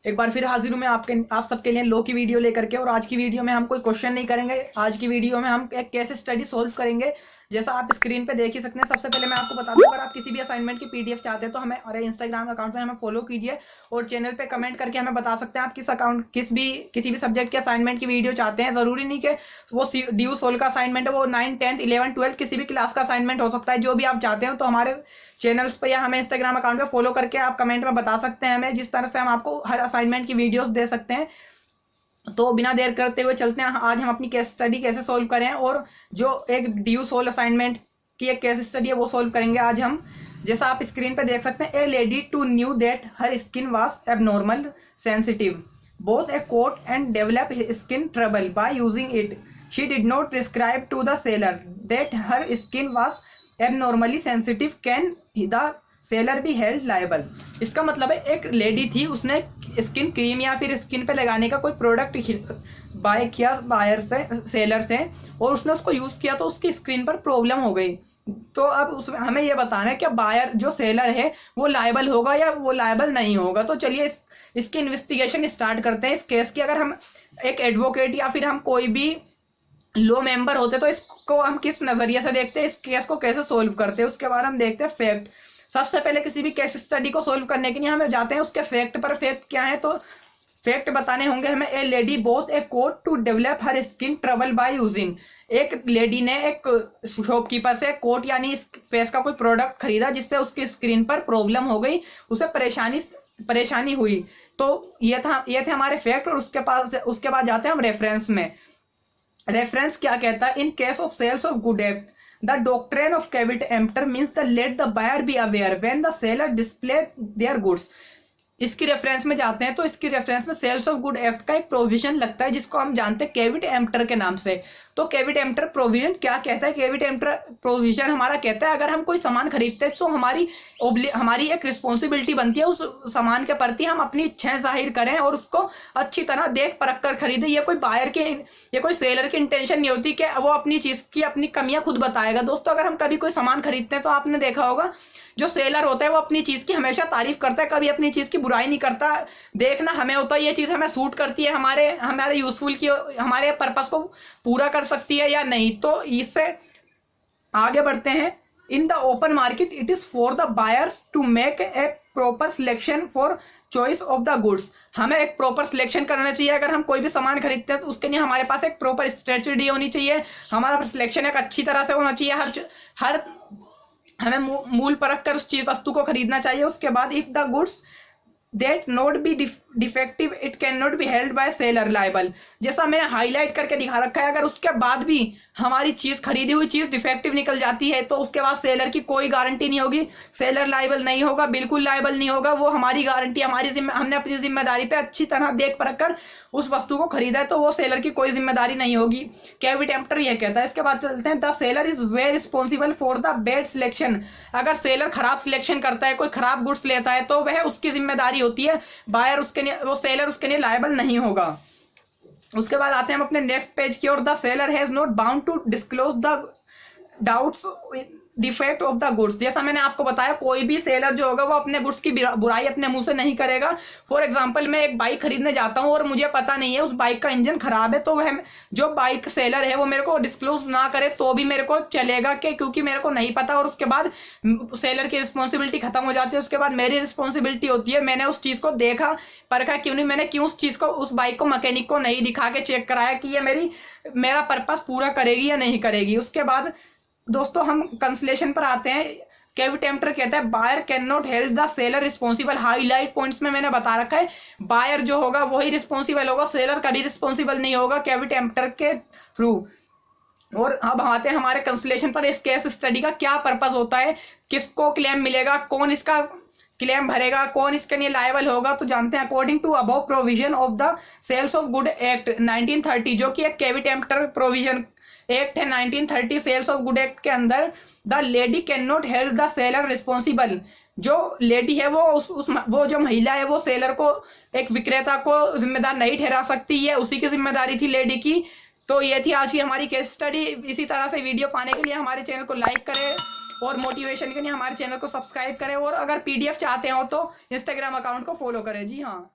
एक बार फिर हाजिर हूँ मैं आप सबके लिए लॉ की वीडियो लेकर के। और आज की वीडियो में हम कोई क्वेश्चन नहीं करेंगे, आज की वीडियो में हम एक केस स्टडी सॉल्व करेंगे। जैसा आप स्क्रीन पे देख ही सकते हैं। सबसे पहले मैं आपको बता दूं, अगर आप किसी भी असाइनमेंट की पीडीएफ चाहते हैं तो हमें अरे इंस्टाग्राम अकाउंट में हमें फॉलो कीजिए और चैनल पे कमेंट करके हमें बता सकते हैं आप किसी भी सब्जेक्ट के असाइनमेंट की वीडियो चाहते हैं। जरूरी नहीं कि वो ड्यू सोल का असाइनमेंट है, वो 9, 10, 11, 12 किसी भी क्लास का असाइनमेंट हो सकता है। जो भी आप चाहते हो तो हमारे चैनल्स पे या हमें इंस्टाग्राम अकाउंट पे फॉलो करके आप कमेंट में बता सकते हैं हमें, जिस तरह से हम आपको हर असाइनमेंट की वीडियोस दे सकते हैं। तो बिना देर करते हुए चलते हैं, आज हम अपनी केस स्टडी कैसे सोल्व करें और जो एक ड्यू सोल असाइनमेंट की एक केस स्टडी है वो सोल्व करेंगे आज हम। जैसा आप स्क्रीन पे देख सकते हैं, a lady to knew that her skin was abnormal sensitive bought a coat and develop skin trouble by using it. She did not prescribe to the seller that her skin was abnormally sensitive, can the seller be held liable. इसका मतलब है एक lady थी, उसने skin cream या फिर skin पे लगाने का कोई प्रोडक्ट बाय किया बायर से, सेलर से, और उसने उसको यूज किया तो उसकी स्किन पर प्रॉब्लम हो गई। तो अब उसमें हमें यह बताना है कि बायर जो सेलर है वो लायबल होगा या वो लायबल नहीं होगा। तो चलिए इसकी इन्वेस्टिगेशन स्टार्ट करते हैं इस केस की। अगर हम एक एडवोकेट या फिर हम कोई भी लो मेंबर होते तो इसको हम किस नजरिए से देखते हैं, इस केस को कैसे सोल्व करते हैं, उसके बाद हम देखते हैं फैक्ट। सबसे पहले किसी भी केस स्टडी को सोल्व करने के लिए हमें जाते हैं उसके फैक्ट पर। फैक्ट क्या है, तो फैक्ट बताने होंगे हमें। A lady bought a coat to develop her skin trouble by using. एक लेडी ने एक शॉपकीपर से कोट यानी फेस का कोई प्रोडक्ट खरीदा जिससे उसकी स्किन पर प्रॉब्लम हो गई, उसे परेशानी हुई। तो ये थे हमारे फैक्ट। और उसके बाद जाते हैं हम रेफरेंस में। रेफरेंस क्या कहता है, in case of sales of good act the doctrine of caveat emptor means the let the buyer be aware when the seller display their goods। इसकी रेफरेंस में जाते हैं तो इसकी रेफरेंस में सेल्स ऑफ गुड एक्ट का एक provision लगता है जिसको हम जानते हैं कैविट एम्प्टर के नाम से। तो कैविट एम्प्टर प्रोविजन क्या कहता है, कैविट एम्प्टर प्रोविजन हमारा कहता है अगर हम कोई सामान खरीदते हैं तो हमारी एक रिस्पॉन्सिबिलिटी बनती है उस सामान के प्रति हम अपनी इच्छाएं जाहिर करें और उसको अच्छी तरह देख परख कर खरीदें। ये कोई सेलर की इंटेंशन नहीं होती कि वो अपनी चीज की अपनी कमियां खुद बताएगा। दोस्तों अगर हम कभी कोई सामान खरीदते हैं तो आपने देखा होगा जो सेलर होता है वो अपनी चीज की हमेशा तारीफ करता है, कभी अपनी चीज की बुराई नहीं करता। देखना हमें होता है ये चीज हमें सूट करती है, हमारे यूजफुल की, हमारे पर्पस को पूरा कर सकती है या नहीं। तो इससे आगे बढ़ते हैं। In the open market it is for the buyers to make a proper selection for choice of the goods. हमें एक प्रॉपर सिलेक्शन करना चाहिए। अगर हम कोई भी सामान खरीदते हैं तो उसके लिए हमारे पास एक प्रॉपर स्ट्रेटजी होनी चाहिए, हमारा सिलेक्शन एक अच्छी तरह से होना चाहिए। हर हमें मूल परख कर उस चीज वस्तु को खरीदना चाहिए। उसके बाद if the goods that not be defective it cannot be held by seller liable। जैसा मैंने हाईलाइट करके दिखा रखा है, अगर उसके बाद भी हमारी चीज खरीदी हुई चीज डिफेक्टिव निकल जाती है तो उसके बाद सेलर की कोई गारंटी नहीं होगी, सेलर लायबल नहीं होगा, बिल्कुल लायबल नहीं होगा। वो हमारी गारंटी, हमने अपनी जिम्मेदारी पे अच्छी तरह देख परख कर उस वस्तु को खरीदा है तो वो सेलर की कोई जिम्मेदारी नहीं होगी। कैविट एम्प्टर यह कहता है। इसके बाद चलते हैं, the seller is where responsible for the bad selection. अगर सेलर खराब सिलेक्शन करता है, कोई खराब गुड्स लेता है तो वह उसकी जिम्मेदारी होती है, वो सेलर उसके लिए लायबल नहीं होगा। उसके बाद आते हैं हम अपने नेक्स्ट पेज की ओर। The seller has not bound to disclose the doubts defect of the goods. जैसा मैंने आपको बताया कोई भी सेलर जो होगा वो अपने गुड्स की बुराई अपने मुंह से नहीं करेगा। फॉर एग्जांपल मैं एक बाइक खरीदने जाता हूं और मुझे पता नहीं है उस बाइक का इंजन खराब है, तो वह जो बाइक सेलर है वो मेरे को डिस्क्लोज ना करे तो भी मेरे को चलेगा, क्योंकि मेरे को नहीं पता। और उसके बाद सेलर की रिस्पॉन्सिबिलिटी खत्म हो जाती है। उसके बाद मेरी रिस्पॉन्सिबिलिटी होती है, मैंने उस चीज को देखा परखा क्यों नहीं, मैंने क्यों उस बाइक को मैकेनिक को नहीं दिखा के चेक कराया कि ये मेरा पर्पस पूरा करेगी या नहीं करेगी। उसके बाद दोस्तों हम कंसलेशन पर आते हैं। कैविट एम्प्टर कहता है buyer can not held the seller responsible. Highlight points में मैंने बता रखा है बायर जो होगा वही रिस्पॉन्सिबल होगा, सेलर कभी रिस्पॉन्सिबल नहीं होगा कैविट एम्प्टर के थ्रू। और अब आते हैं हमारे कंसलेशन पर। इस केस स्टडी का क्या पर्पस होता है, किसको क्लेम मिलेगा, कौन इसका क्लेम भरेगा, कौन इसके लिए लायबल होगा, तो जानते हैं। According to above provision of the sales of good act 1930, जो कि एक कैविट एम्प्टर प्रोविजन एक्ट है 1930, सेल्स ऑफ गुड एक्ट के अंदर, the lady can not held the seller responsible. जो लेडी है वो जो महिला है वो सेलर को, एक विक्रेता को जिम्मेदार नहीं ठहरा सकती, है उसी की जिम्मेदारी थी लेडी की। तो ये थी आज की हमारी केस स्टडी। इसी तरह से वीडियो पाने के लिए हमारे चैनल को लाइक करें और मोटिवेशन के लिए हमारे चैनल को सब्सक्राइब करें, और अगर पीडीएफ चाहते हो तो इंस्टाग्राम अकाउंट को फॉलो करें। जी हाँ।